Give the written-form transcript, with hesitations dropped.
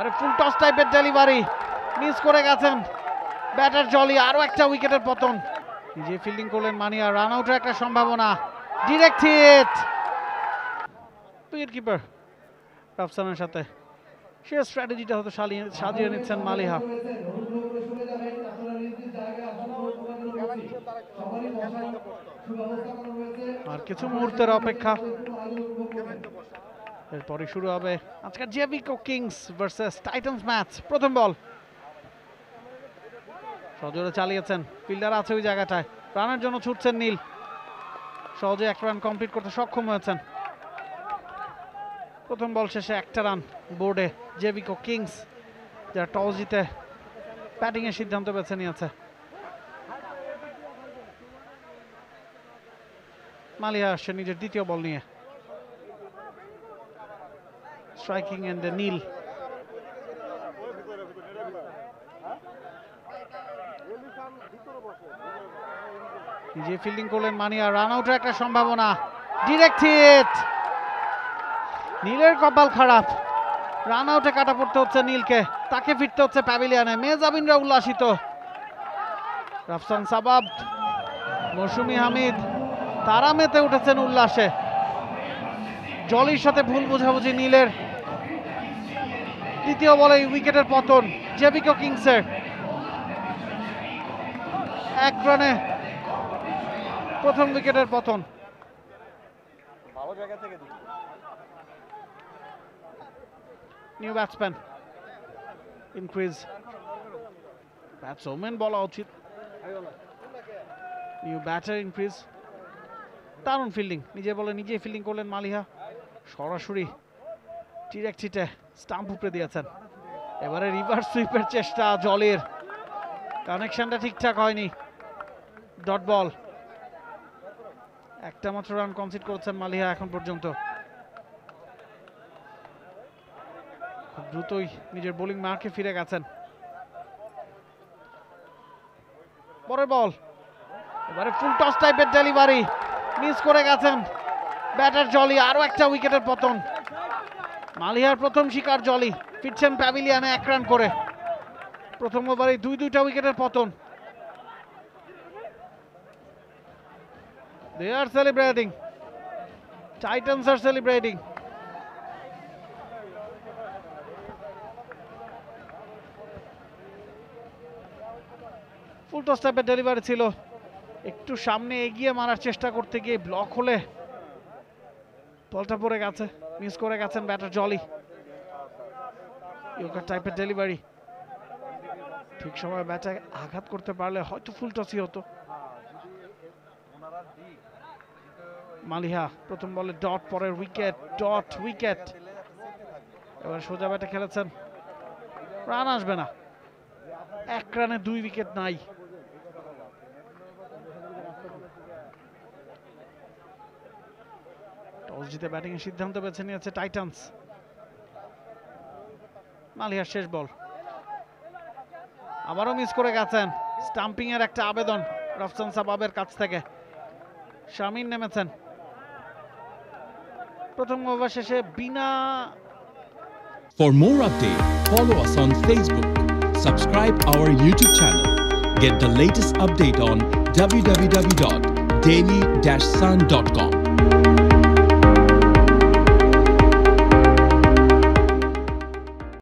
এবারে full toss টাইপের delivery miss করে গেছেন ব্যাটার জলি। আরো একটা উইকেটের পতন। নিজে ফিল্ডিং করলেন মানিয়া, রান আউটের একটা সম্ভাবনা, ডিরেক্ট হিট। উইকেট কিপার রাফসানের সাথে সে স্ট্র্যাটেজিটা হয়তো সাজিয়ে নিচ্ছেন মালিহা। আর কিছু মুহূর্তের অপেক্ষা, এরপরে শুরু হবে আজকের জেভিকো কিংস ভার্সেস টাইটান্স ম্যাচ। প্রথম বল সজোরে চালিয়েছেন, ফিল্ডার আছে ওই জায়গাটায়, রানের জন্য ছুটছেন নীল, সহজে এক রান কমপ্লিট করতে সক্ষম হয়েছেন। প্রথম বল শেষে একটা রান বোর্ডে জেভিকো কিংস, যারা টস জিতে ব্যাটিং এর সিদ্ধান্ত বেছে নিয়েছে। মালিহা আসছে নিজের দ্বিতীয় বল নিয়ে, স্ট্রাইকিং এন্ডে নীল। নিজে ফিল্ডিং করলেন মানিয়া, রান আউটের একটা সম্ভাবনা, ডিরেক্ট হিট। নীলের কপাল খারাপ, রান আউটে কাটা পড়তে হচ্ছে নীলকে, তাকে ফিরতে হচ্ছে প্যাভিলিয়নে। মেহজাবিনরা উল্লাসিত, রাফসান সাবাব, মৌসুমী হামিদ তারা মেতে উঠেছেন উল্লাসে। জলির সাথে ভুল বোঝাবুঝি নীলের। দ্বিতীয় বলে উইকেটের পতন জেভিকো কিংসের। এক রানে প্রথম উইকেটের পতন। নিউ ব্যাটসম্যান ইনক্রিজ, ব্যাটসম্যান বলা উচিত, নিউ ব্যাটার ইনক্রিজ। দারুণ ফিল্ডিং, নিজে বলে নিজেই ফিল্ডিং করলেন মালিহা, সরাসরি ডিরেক্ট হিটে স্টাম্প উপরে দিয়েছেন। এবারে রিভার্স সুইপের চেষ্টা জলের, কানেকশনটা ঠিকঠাক হয়নি, ডট বল। একটা মাত্র রান কনসিড করেছেন মালিহা এখন পর্যন্ত। খুব দ্রুতই নিজের বোলিং মার্কে ফিরে গেছেন। পরের বল এবারে ফুল টস টাইপের ডেলিভারি মিস করে গেছেন ব্যাটার জলি। আরো একটা উইকেটের পতন। মালিহার প্রথম শিকার জলি, ফিরছেন প্যাভিলিয়নে এক রান করে। প্রথম ওভারে দুইটা উইকেটের পতন। They are celebrating. Titans are celebrating. Full toss টাইপের ডেলিভারি ছিল, একটু সামনে এগিয়ে মারার চেষ্টা করতে গিয়ে ব্লক হলে বলটা পড়ে গেছে, মিস করে গেছেন ব্যাটার জলি। ইয়র্কার টাইপের ডেলিভারি, ঠিক সময় ব্যাটে আঘাত করতে পারলে হয়তো ফুল টসই হতো। মালিহা প্রথম বলে ডট, পরের উইকেট, ডট উইকেট। এবার সোজা ব্যাটে খেলেছেন, রান আসবে না, এক রানে 2 উইকেট নাই। টস জিতে ব্যাটিং এর সিদ্ধান্ত বেছে নিয়েছে টাইটান্স। মালিহার শেষ বল, আবারও মিস করে গেছেন। স্টাম্পিং এর একটা আবেদন রাফসান সাবাবের কাছ থেকে। শামিন নেমেছেন প্রথম ওভার শেষে বিনা। For more updates, follow us on Facebook, subscribe our YouTube channel, get the latest update on www.daily-sun.com.